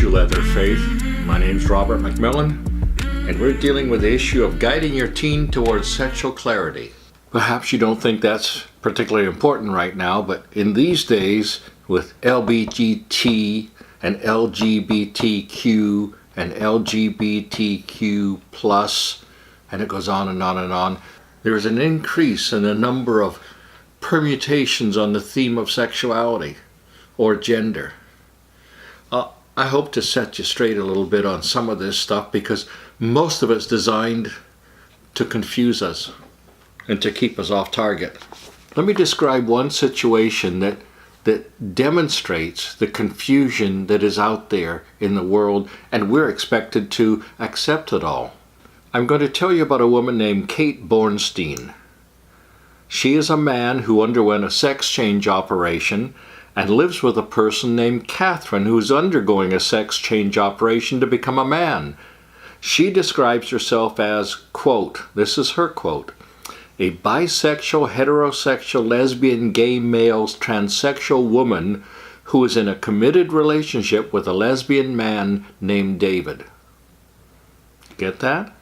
Shoe Leather Faith. My name's Robert McMillan, and we're dealing with the issue of guiding your teen towards sexual clarity. Perhaps you don't think that's particularly important right now, but in these days, with LBGT and LGBTQ and LGBTQ plus, and it goes on and on and on, there's an increase in the number of permutations on the theme of sexuality or gender. I hope to set you straight a little bit on some of this stuff because most of it's designed to confuse us and to keep us off target. Let me describe one situation that demonstrates the confusion that is out there in the world, and we're expected to accept it all. I'm going to tell you about a woman named Kate Bornstein. She is a man who underwent a sex change operation and lives with a person named Catherine who is undergoing a sex change operation to become a man. She describes herself as, quote, this is her quote, a bisexual, heterosexual, lesbian, gay, male, transsexual woman who is in a committed relationship with a lesbian man named David. Get that?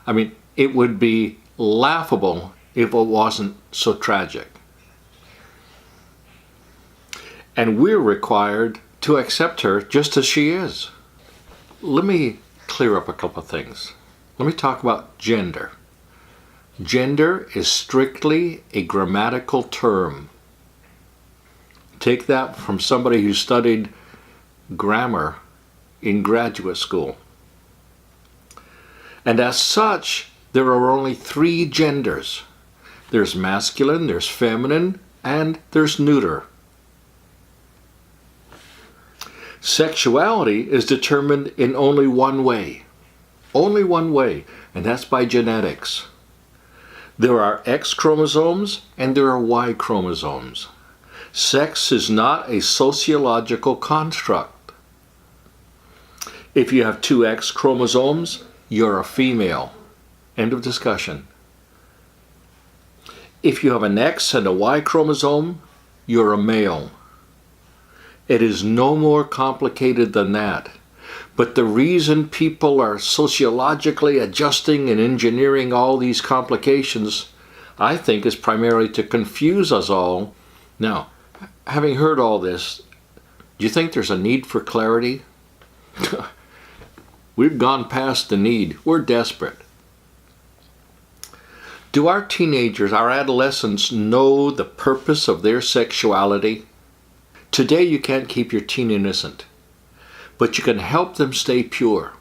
I mean, it would be laughable if it wasn't so tragic. And we're required to accept her just as she is. Let me clear up a couple of things. Let me talk about gender. Gender is strictly a grammatical term. Take that from somebody who studied grammar in graduate school. And as such, there are only three genders. There's masculine, there's feminine, and there's neuter. Sexuality is determined in only one way, and that's by genetics. There are X chromosomes and there are Y chromosomes. Sex is not a sociological construct. If you have two X chromosomes, you're a female. End of discussion. If you have an X and a Y chromosome, you're a male. It is no more complicated than that. But the reason people are sociologically adjusting and engineering all these complications, I think, is primarily to confuse us all. Now, having heard all this, do you think there's a need for clarity? We've gone past the need. We're desperate. Do our teenagers, our adolescents, know the purpose of their sexuality? Today you can't keep your teen innocent, but you can help them stay pure.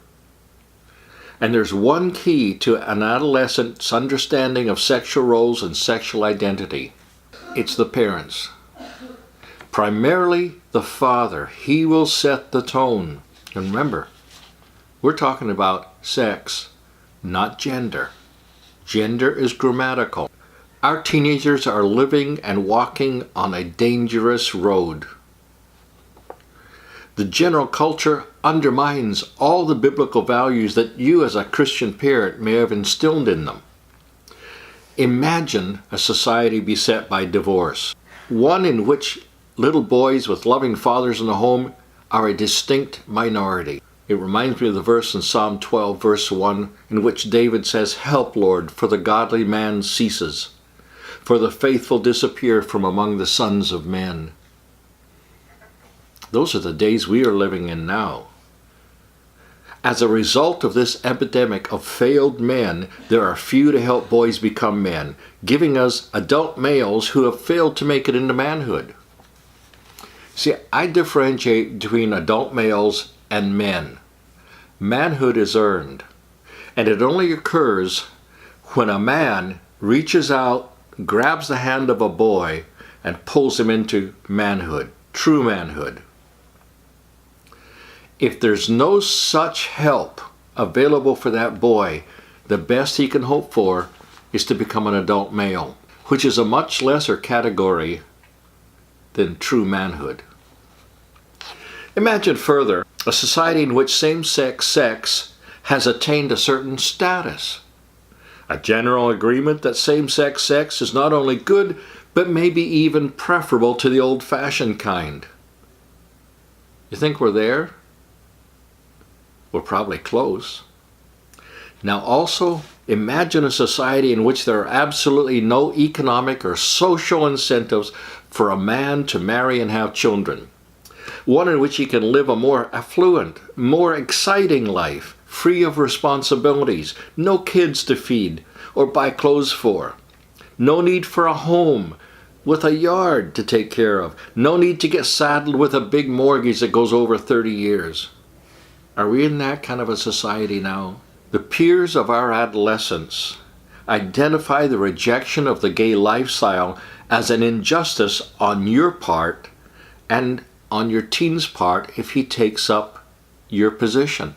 And there's one key to an adolescent's understanding of sexual roles and sexual identity. It's the parents. Primarily the father. He will set the tone. And remember, we're talking about sex, not gender. Gender is grammatical. Our teenagers are living and walking on a dangerous road. The general culture undermines all the biblical values that you as a Christian parent may have instilled in them. Imagine a society beset by divorce, one in which little boys with loving fathers in the home are a distinct minority. It reminds me of the verse in Psalm 12, verse 1, in which David says, "Help, Lord, for the godly man ceases, for the faithful disappear from among the sons of men." Those are the days we are living in now. As a result of this epidemic of failed men, there are few to help boys become men, giving us adult males who have failed to make it into manhood. See, I differentiate between adult males and men. Manhood is earned, and it only occurs when a man reaches out, grabs the hand of a boy, and pulls him into manhood, true manhood. If there's no such help available for that boy, the best he can hope for is to become an adult male, which is a much lesser category than true manhood. Imagine further a society in which same-sex sex has attained a certain status. A general agreement that same-sex sex is not only good, but maybe even preferable to the old-fashioned kind. You think we're there? We're probably close. Now also, imagine a society in which there are absolutely no economic or social incentives for a man to marry and have children. One in which he can live a more affluent, more exciting life, free of responsibilities, no kids to feed or buy clothes for, no need for a home with a yard to take care of, no need to get saddled with a big mortgage that goes over 30 years. Are we in that kind of a society now? The peers of our adolescence identify the rejection of the gay lifestyle as an injustice on your part and on your teen's part if he takes up your position.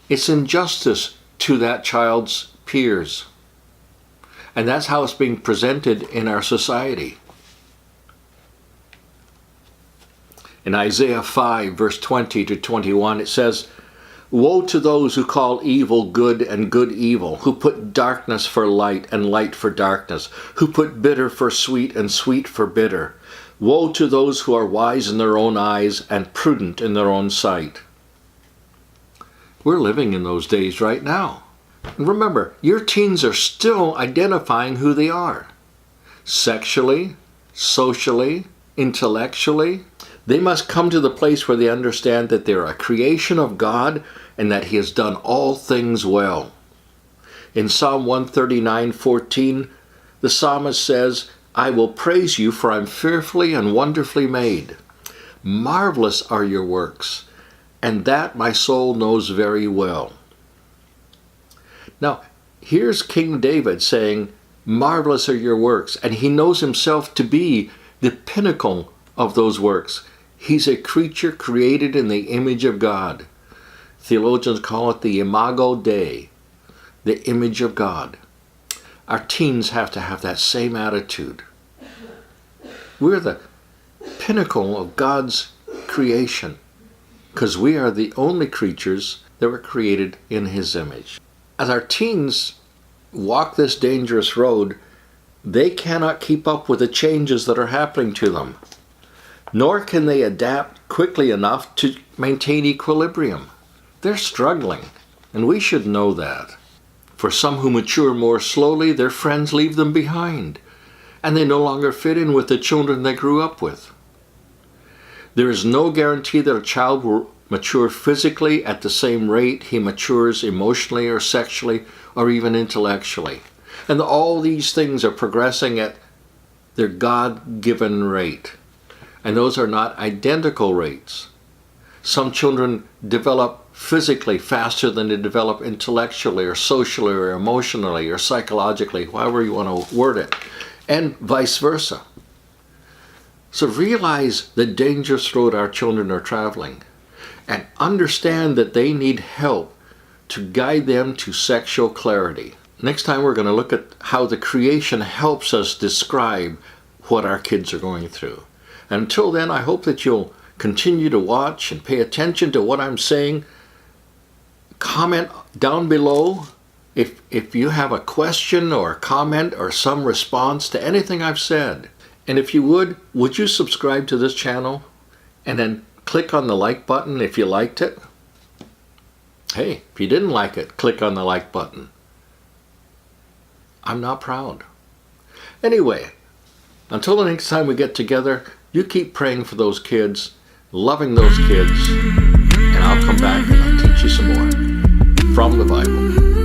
It's injustice to that child's peers. And that's how it's being presented in our society. In Isaiah 5, verse 20 to 21, it says, "Woe to those who call evil good and good evil, who put darkness for light and light for darkness, who put bitter for sweet and sweet for bitter. Woe to those who are wise in their own eyes and prudent in their own sight." We're living in those days right now. And remember, your teens are still identifying who they are. Sexually, socially, intellectually. They must come to the place where they understand that they're a creation of God and that He has done all things well. In Psalm 139:14, the psalmist says, "I will praise you, for I'm fearfully and wonderfully made. Marvelous are your works, and that my soul knows very well." Now, here's King David saying, marvelous are your works, and he knows himself to be the pinnacle of those works. He's a creature created in the image of God. Theologians call it the imago Dei, the image of God. Our teens have to have that same attitude. We're the pinnacle of God's creation because we are the only creatures that were created in His image. As our teens walk this dangerous road, they cannot keep up with the changes that are happening to them, nor can they adapt quickly enough to maintain equilibrium. They're struggling, and we should know that. For some who mature more slowly, their friends leave them behind, and they no longer fit in with the children they grew up with. There is no guarantee that a child will mature physically at the same rate he matures emotionally or sexually or even intellectually. And all these things are progressing at their God-given rate. And those are not identical rates. Some children develop physically faster than they develop intellectually or socially or emotionally or psychologically, however you want to word it, and vice versa. So realize the dangerous road our children are traveling and understand that they need help to guide them to sexual clarity. Next time we're going to look at how the creation helps us describe what our kids are going through. And until then, I hope that you'll continue to watch and pay attention to what I'm saying. Comment down below if you have a question or a comment or some response to anything I've said. And if you would you subscribe to this channel and then click on the like button if you liked it? Hey, if you didn't like it, click on the like button. I'm not proud. Anyway, until the next time we get together, you keep praying for those kids, loving those kids, and I'll come back and I'll teach you some more from the Bible.